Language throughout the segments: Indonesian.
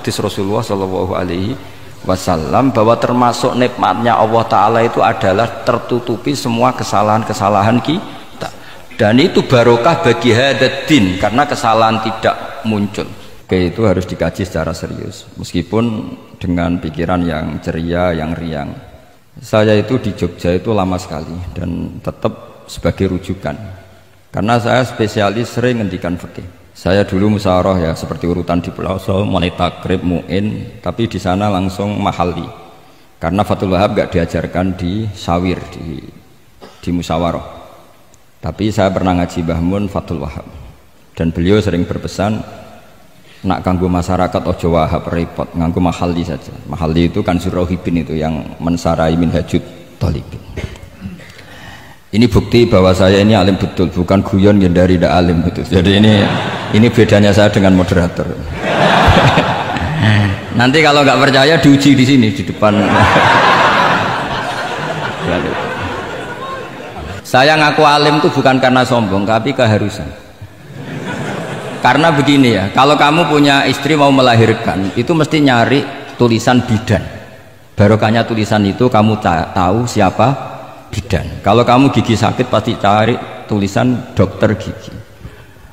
hadis Rasulullah Shallallahu Alaihi Wasallam bahwa termasuk nikmatnya Allah Ta'ala itu adalah tertutupi semua kesalahan-kesalahan kita, dan itu barokah bagi hadatin karena kesalahan tidak muncul. Oke, itu harus dikaji secara serius meskipun dengan pikiran yang ceria, yang riang. Saya itu di Jogja itu lama sekali dan tetap sebagai rujukan karena saya spesialis sering ngendikan fikih. Saya dulu musyawarah ya seperti urutan di Pulau mulai takrib, mu'in, tapi di sana langsung mahalli karena Fathul Wahab gak diajarkan di sawir, di musyawarah. Tapi saya pernah ngaji Mbah Mun Fathul Wahab dan beliau sering berpesan, nak kanggo masyarakat ojo wahab repot, nganggo mahalli saja. Mahalli itu kan Surauhibin itu yang mensarai minhajud thalibin. Ini bukti bahwa saya ini alim betul, bukan guyon yang dari tidak alim betul. Jadi ini bedanya saya dengan moderator. Nanti kalau nggak percaya diuji di sini di depan. Saya ngaku alim itu bukan karena sombong, tapi keharusan. Karena begini ya, kalau kamu punya istri mau melahirkan, itu mesti nyari tulisan bidan. Barokahnya tulisan itu kamu tahu siapa bidan. Kalau kamu gigi sakit pasti cari tulisan dokter gigi.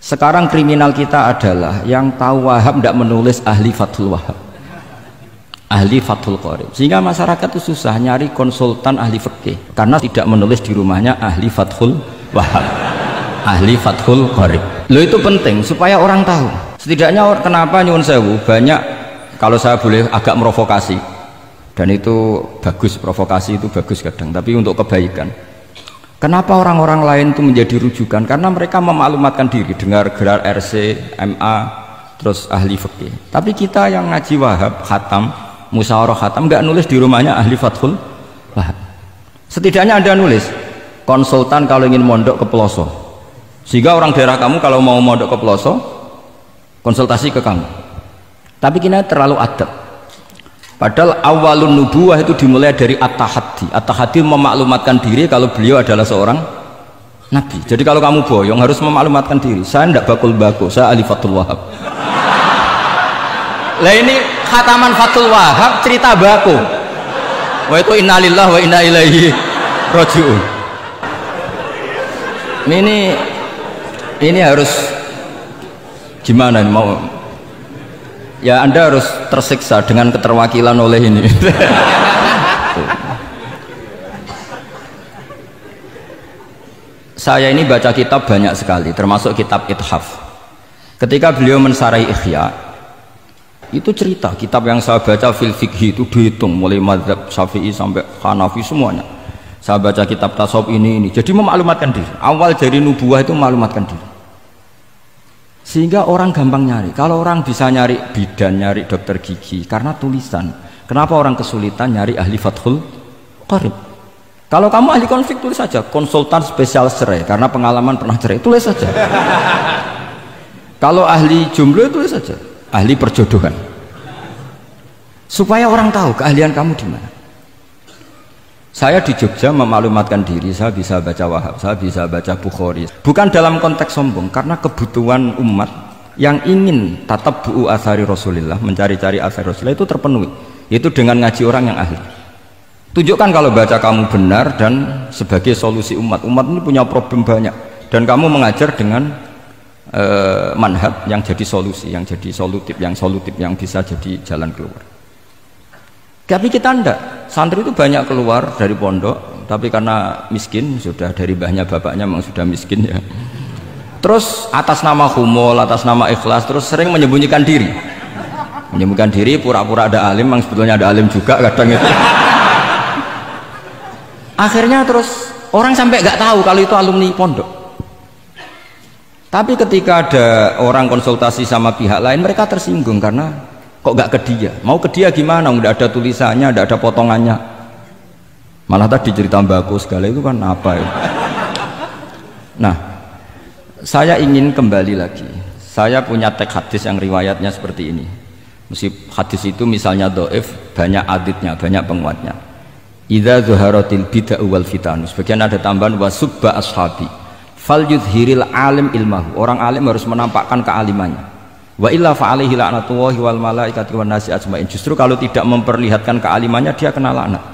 Sekarang kriminal kita adalah yang tahu Wahab tidak menulis ahli Fathul Wahab, ahli Fathul Qorib, sehingga masyarakat itu susah nyari konsultan ahli fikih karena tidak menulis di rumahnya ahli Fathul Wahab, ahli Fathul Qorib. Loh, itu penting supaya orang tahu. Setidaknya kenapa nyuwun sewu banyak, kalau saya boleh agak merovokasi, dan itu bagus, provokasi itu bagus kadang, tapi untuk kebaikan. Kenapa orang-orang lain itu menjadi rujukan? Karena mereka memaklumatkan diri, dengar gelar RC, MA, terus ahli fikih. Tapi kita yang ngaji Wahab, khatam, musyawarah khatam, nggak nulis di rumahnya ahli Fathul Wahab. Setidaknya Anda nulis konsultan kalau ingin mondok ke pelosok, sehingga orang daerah kamu kalau mau mondok ke pelosok konsultasi ke kamu. Tapi kita terlalu adab, padahal awalun nubuwah itu dimulai dari at-tahaddi. At-tahaddi memaklumatkan diri kalau beliau adalah seorang nabi. Jadi kalau kamu boyong harus memaklumatkan diri, saya tidak bakul-bakul, saya ahli Fathul Wahab. Lah ini khataman Fathul Wahab cerita baku, wah itu innalillahi wa inna ilaihi raji'un. Ini harus gimana mau ya, Anda harus tersiksa dengan keterwakilan oleh ini. Saya ini baca kitab banyak sekali, termasuk kitab Ithaf. Ketika beliau mensarai Ihya, itu cerita kitab yang saya baca fil fikhi itu dihitung mulai mazhab Syafi'i sampai Hanafi semuanya. Saya baca kitab tasawuf ini, jadi memaklumatkan diri. Awal dari nubuah itu memaklumatkan diri, sehingga orang gampang nyari. Kalau orang bisa nyari bidan, nyari dokter gigi karena tulisan, kenapa orang kesulitan nyari ahli Fathul Qorib? Kalau kamu ahli konflik tulis saja konsultan spesial cerai karena pengalaman pernah cerai, tulis saja. Kalau ahli jomblo tulis saja ahli perjodohan, supaya orang tahu keahlian kamu di mana. Saya di Jogja memaklumatkan diri, saya bisa baca Wahab, saya bisa baca Bukhari, bukan dalam konteks sombong, karena kebutuhan umat yang ingin tatabbu'u athari Rasulillah, mencari-cari athari Rasulillah itu terpenuhi, yaitu dengan ngaji orang yang ahli. Tunjukkan kalau baca kamu benar, dan sebagai solusi umat ini punya problem banyak, dan kamu mengajar dengan manhaj yang jadi solusi, yang jadi solutif, yang bisa jadi jalan keluar. Tapi kita ndak, santri itu banyak keluar dari pondok, tapi karena miskin, sudah dari mbahnya bapaknya memang sudah miskin ya. Terus atas nama humul, atas nama ikhlas, terus sering menyembunyikan diri. Menyembunyikan diri, pura-pura ada alim, memang sebetulnya ada alim juga kadang itu. Akhirnya terus orang sampai nggak tahu kalau itu alumni pondok. Tapi ketika ada orang konsultasi sama pihak lain, mereka tersinggung karena kok gak ke dia, mau ke dia gimana, udah ada tulisannya, udah ada potongannya, malah tadi cerita baku segala itu kan apa ya. Nah, saya ingin kembali lagi, saya punya teks hadis yang riwayatnya seperti ini. Meskipun hadis itu misalnya dhaif, banyak aditnya, banyak penguatnya. Idza zuharatil bid'ah wal fitan, sebagian ada tambahan wasubba ashabi fal yudhiril alim ilmahu, orang alim harus menampakkan kealimannya. Wa illa fa'alaihi la'natullahi wal malaikati wan nasi ajmain. Justru kalau tidak memperlihatkan kealimannya dia kena laknat.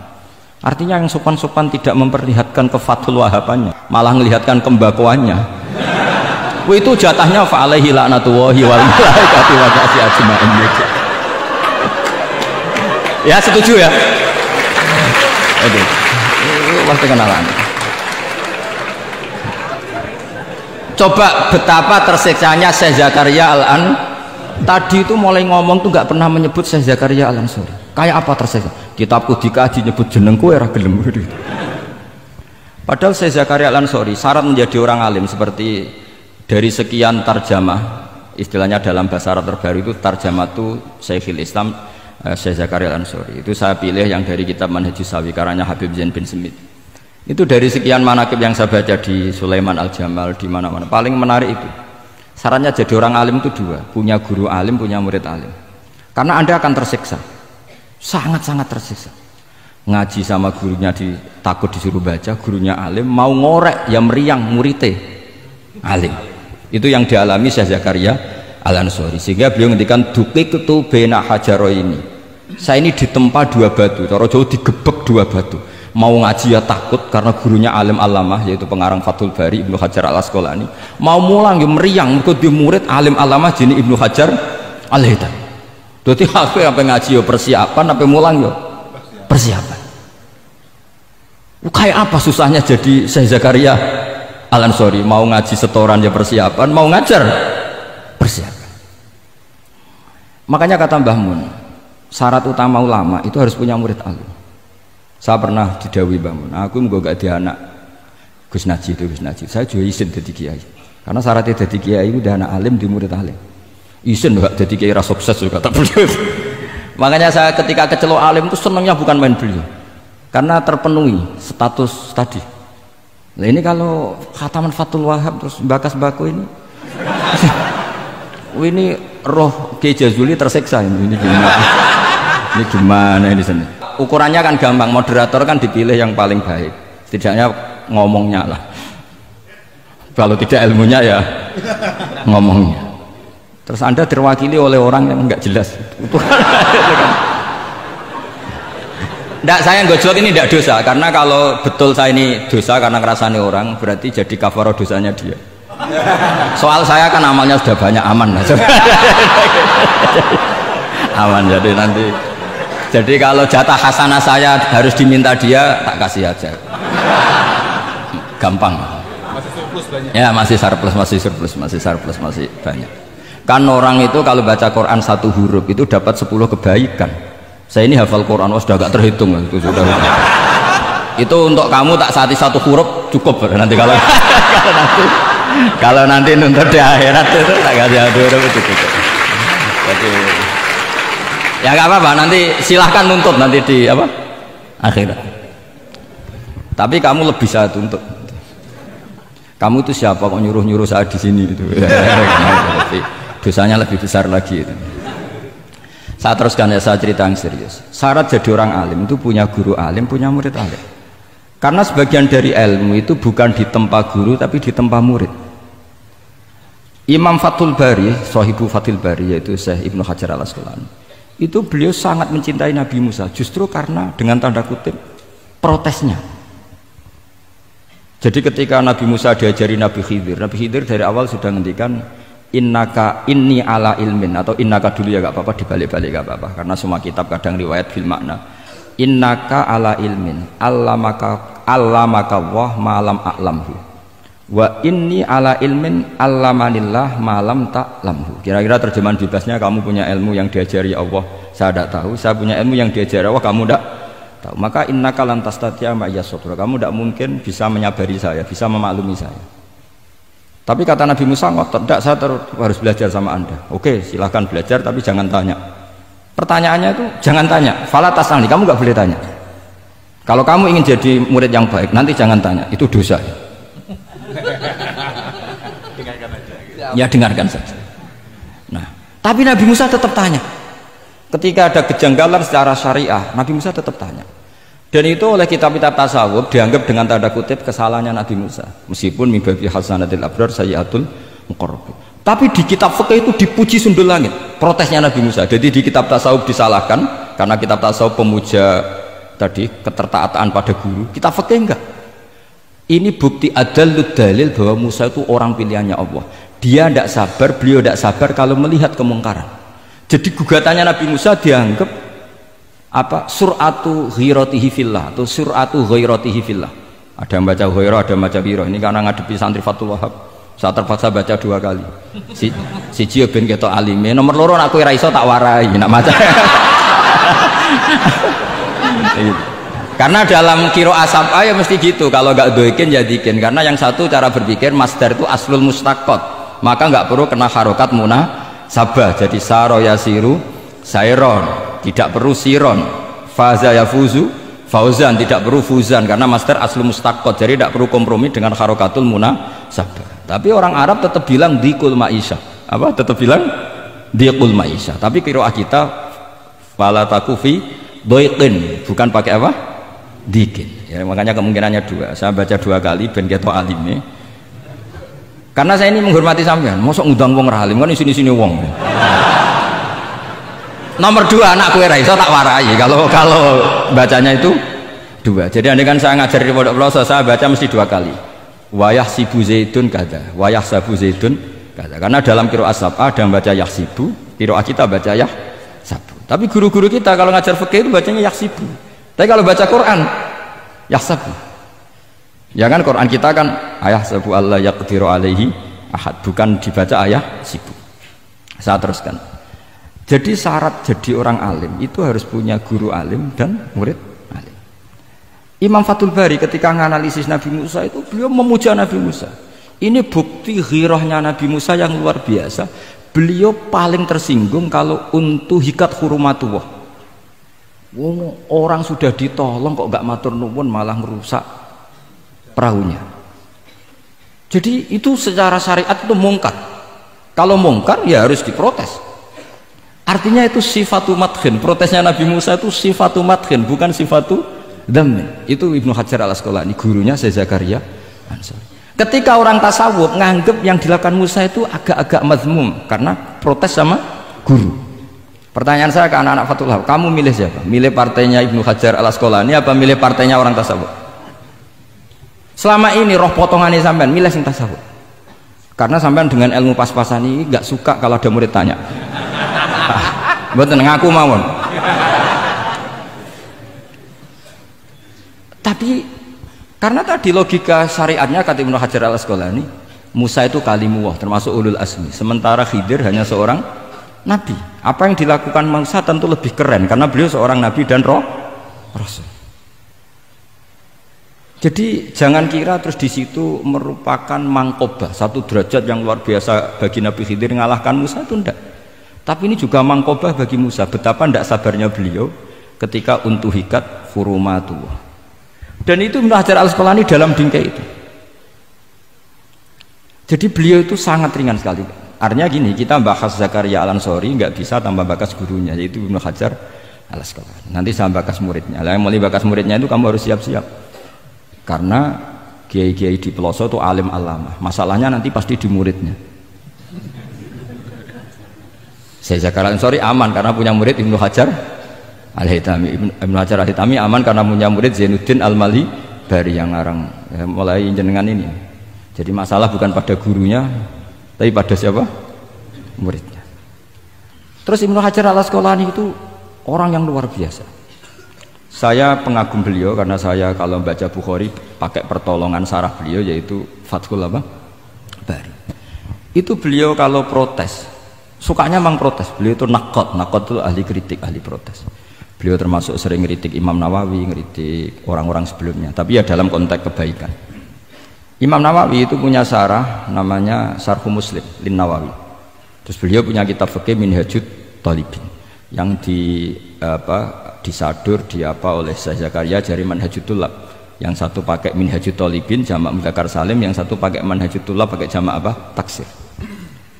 Artinya yang sopan-sopan tidak memperlihatkan kefatul wahabannya, malah melihatkan kembakuannya. Itu jatahnya fa'alaihi la'natullahi wal malaikati wan nasi ajmain. Ya setuju ya? Aduh. Pasti kena laknat. Coba betapa tersiksanya Syekh Zakaria Al-An tadi itu mulai ngomong tuh nggak pernah menyebut Syekh Zakaria Al-Ansori. Kayak apa tersiksa? Kitabku dikaji nyebut jenengku era gelem. Padahal Syekh Zakaria Al-Ansori syarat menjadi orang alim seperti dari sekian tarjamah, istilahnya dalam bahasa Arab terbaru itu tarjamatu Syekhul Islam Syekh Zakaria Al-Ansori. Itu saya pilih yang dari kitab Manhajus Sawi karanya Habib Zain bin Smith. Itu dari sekian manaqib yang saya baca di Sulaiman Al-Jamal di mana-mana paling menarik itu syaratnya jadi orang alim itu dua, punya guru alim, punya murid alim. Karena Anda akan tersiksa, sangat-sangat tersiksa. Ngaji sama gurunya takut disuruh baca, gurunya alim, mau ngorek ya meriang muridnya alim. Itu yang dialami Syekh Zakaria Al-Ansori, sehingga beliau ngendikan duqiqtu baina hajaroini, saya ini ditempa dua batu, cara Jawa digebek dua batu. Mau ngaji ya takut karena gurunya alim alamah yaitu pengarang Fathul Bari Ibnu Hajar Al-Asqalani, mau mulang ya meriang mergo di murid alim alamah jenis Ibnu Hajar Al-Haytami. Dadi apa ngaji ya persiapan, apa mulang ya persiapan. Kayak apa susahnya jadi Syekh Zakaria Al-Ansori, mau ngaji setoran ya persiapan, mau ngajar persiapan. Makanya kata Mbah Mun, syarat utama ulama itu harus punya murid alim. Saya pernah didhawuhi Mbah Mun, aku mau gak ada anak Gus Najib itu Gus Najib, saya juga izin jadi kiai. Karena syaratnya jadi kiai itu udah anak alim di murid alim. Izin gak jadi kiai rasa sukses juga tak perlu. Makanya saya ketika kecelok alim itu senangnya bukan main beliau, karena terpenuhi status tadi. Nah ini kalau khataman Fathul Wahab terus bakas baku ini, ini roh Kiai Jazuli tersiksa ini gimana? Ini gimana ini sini? Ukurannya kan gampang, moderator kan dipilih yang paling baik, setidaknya ngomongnya lah, kalau tidak ilmunya ya ngomongnya. Terus Anda terwakili oleh orang yang nggak jelas. Nggak, saya gojlok ini tidak dosa, karena kalau betul saya ini dosa karena ngerasani orang, berarti jadi kafarah dosanya dia. Soal saya kan amalnya sudah banyak, aman lah. Aman, jadi nanti, jadi kalau jatah hasanah saya harus diminta dia, tak kasih aja. Gampang. Masih surplus banyak. Ya masih surplus, masih banyak. Kan orang itu kalau baca Quran satu huruf itu dapat 10 kebaikan. Saya ini hafal Quran, sudah agak terhitung itu sudah. Itu untuk kamu tak saati satu huruf cukup nanti kalau nanti nuntut di akhirat itu tak kasih satu huruf itu cukup. Jadi ya nggak apa-apa, nanti silahkan nuntut nanti di apa akhirat. Tapi kamu lebih saya tuntut. Kamu itu siapa kok nyuruh saya di sini gitu. Dosanya lebih besar lagi itu. Saya teruskan ya, saya cerita yang serius. Syarat jadi orang alim itu punya guru alim, punya murid alim. Karena sebagian dari ilmu itu bukan ditempa guru tapi ditempa murid. Imam Fathul Bari, Sahibu Fathul Bari yaitu Syekh Ibnu Hajar Al-Asqalani, itu beliau sangat mencintai Nabi Musa justru karena dengan tanda kutip protesnya. Jadi ketika Nabi Musa diajari Nabi Khidir dari awal sudah ngendikan innaka inni ala ilmin, atau innaka dulu ya gak apa-apa, dibalik-balik gak apa-apa karena semua kitab kadang riwayat bil makna. Innaka ala ilmin allamaka wah ma'lam a'lamhu wa inni ala ilmin allamanillah ma'lam ta'lamhu. Kira-kira terjemahan bebasnya, kamu punya ilmu yang diajari Allah saya tidak tahu, saya punya ilmu yang diajari Allah kamu tidak tahu, maka innaka lan tastati'a ma'iya sabra, kamu tidak mungkin bisa menyabari saya, bisa memaklumi saya. Tapi kata Nabi Musa ngotot, tidak, saya harus belajar sama Anda. Oke, silahkan belajar tapi jangan tanya. Pertanyaannya itu jangan tanya, fala tas'alni, kamu nggak boleh tanya. Kalau kamu ingin jadi murid yang baik nanti jangan tanya, itu dosa. Dengarkan aja. Ya dengarkan saja. Nah, tapi Nabi Musa tetap tanya. Ketika ada kejanggalan secara syariah, Nabi Musa tetap tanya. Dan itu oleh kitab-kitab tasawuf dianggap dengan tanda kutip kesalahannya Nabi Musa. Meskipun mimbabi hasanatil abrar sayyatul muqarrabin. Tapi di kitab fikih itu dipuji sundul langit. Protesnya Nabi Musa. Jadi di kitab tasawuf disalahkan karena kitab tasawuf pemuja tadi ketertaatan pada guru. Kitab fikih enggak. Ini bukti adallud dalil bahwa Musa itu orang pilihannya Allah. Dia tidak sabar, beliau tidak sabar kalau melihat kemungkaran. Jadi gugatannya Nabi Musa dianggap apa? Sur'atu ghiratihi fillah atau sur'atu ghairatihi fillah. Ada yang baca ghairah, ada yang baca ghirah. Ini karena ngadepi santri Fathul Wahab. Saya terpaksa baca 2 kali. Siji ben ketok alime, nomor loro aku ora iso tak warai, nak maca. Karena dalam kiro asap ya mesti gitu, kalau nggak doikin jadikin. Karena yang satu cara berpikir masdar itu aslul mustaqot, maka nggak perlu kena harokat munasabah. Jadi saro yasiru sairon, tidak perlu siron. Faza yafuzu fauzan, tidak perlu fuzan karena masdar aslul mustaqot, jadi tidak perlu kompromi dengan harokatul munasabah. Tapi orang Arab tetap bilang dikul maisha, apa? Tetap bilang dikul maisha. Tapi kiroah kita fala takufi doikin, bukan pakai apa? Dikin. Ya, makanya kemungkinannya 2. Saya baca 2 kali ben ketok alime. Karena saya ini menghormati sampean. Mosok ngundang wong ra alim kan sini-sini wong. Nomor 2 anakku ora iso tak warai kalau bacanya itu 2. Jadi andai kan saya ngajar di pondok pelosok saya baca mesti 2 kali. Wayah sibu zaidun kada, wayah sabu zaidun kada. Karena dalam qiraat sab'a ada yang baca yahsibu, qiraat kita baca yahsabu. Tapi guru-guru kita kalau ngajar fikih itu bacanya yahsibu. Tapi kalau baca Quran yahsabu. Ya kan Quran kita kan ayah sabu Allah yaqdiru alaihi ahad, bukan dibaca ayah sibu. Saya teruskan. Jadi syarat jadi orang alim itu harus punya guru alim dan murid alim. Imam Fathul Bari ketika menganalisis Nabi Musa itu beliau memuja Nabi Musa. Ini bukti ghirahnya Nabi Musa yang luar biasa. Beliau paling tersinggung kalau untuhikat hurumatullah. Orang sudah ditolong kok gak matur nuwun malah merusak perahunya. Jadi itu secara syariat itu mungkar. Kalau mungkar ya harus diprotes. Artinya itu sifatu madkhin. Protesnya Nabi Musa itu sifatu madkhin, bukan sifatu dhammin. Itu Ibnu Hajar al-Asqalani, gurunya Syekh Zakaria Ansori. Ketika orang tasawuf nganggep yang dilakukan Musa itu agak-agak mazmum karena protes sama guru. Pertanyaan saya ke anak-anak Fathul Wahab, kamu milih siapa? Milih partainya Ibnu Hajar al-Asqalani apa milih partainya orang tasawuf? Selama ini roh potongannya sampean milih sing tasawuf. Karena sampean dengan ilmu pas-pasan ini nggak suka kalau ada murid tanya. Mboten ngaku mawon. Tapi karena tadi logika syariatnya kata Ibnu Hajar al-Asqalani, Musa itu kalimullah termasuk ulul azmi, sementara Khidir hanya seorang nabi. Apa yang dilakukan Musa tentu lebih keren karena beliau seorang nabi dan rasul. Jadi jangan kira terus di situ merupakan mangkobah, satu derajat yang luar biasa bagi Nabi Khidir mengalahkan Musa, itu enggak. Tapi ini juga mangkobah bagi Musa, betapa tidak sabarnya beliau ketika untuhikat hurumatullah. Dan itu Ibnu Hajar al-Asqalani dalam bingkai itu. Jadi beliau itu sangat ringan sekali. Artinya gini, kita bahas Zakaria al-Ansori nggak bisa tanpa bakas gurunya, yaitu Ibnu Hajar al-Asqalani. Nanti saya bakas muridnya. Lah yang mulai bakas muridnya itu kamu harus siap-siap. Karena kiai-kiai di pelosok itu alim alama. Masalahnya nanti pasti di muridnya. Saya Zakaria al-Ansori aman karena punya murid Ibnu Hajar al-Hitami. Ibnu Hajar al-Hitami aman karena punya murid Zainuddin al-Mali dari yang ngarang mulai jenengan ini. Jadi masalah bukan pada gurunya, tapi pada siapa? Muridnya. Terus Ibnu Hajar al-Asqalani itu orang yang luar biasa. Saya pengagum beliau karena saya kalau baca Bukhari pakai pertolongan sarah beliau yaitu Fathul Bari. Itu beliau kalau protes, sukanya memang protes. Beliau itu nakot itu ahli kritik, ahli protes. Beliau termasuk sering ngeritik Imam Nawawi, ngeritik orang-orang sebelumnya. Tapi ya dalam konteks kebaikan. Imam Nawawi itu punya sarah namanya Syarh Muslim Lin Nawawi. Terus beliau punya kitab fikih Minhajut Thalibin yang disadur oleh Syekh Zakaria dari Manhajut Thullab. Yang satu pakai Minhajut Thalibin jamak mudzakkar salim, yang satu pakai Manhajut Thullab pakai jamak taksir.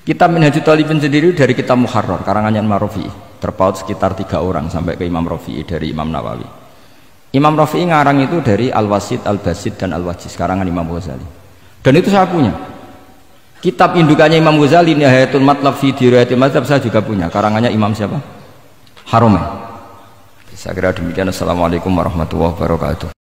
Kitab Minhajut Thalibin sendiri dari kitab Muharrar karangannya Imam Rafi'i, terpaut sekitar 3 orang sampai ke Imam Rafi'i dari Imam Nawawi. Imam Rafi'i ngarang itu dari Al-Wasid, Al-Basid dan Al-Wajiz karangan Imam Ghazali. Dan itu saya punya. Kitab indukannya Imam Ghazali Nihayatul Matlab fi Dirayatil Mazhab saya juga punya, karangannya Imam siapa? Haromen. Saya kira demikian. Assalamualaikum warahmatullahi wabarakatuh.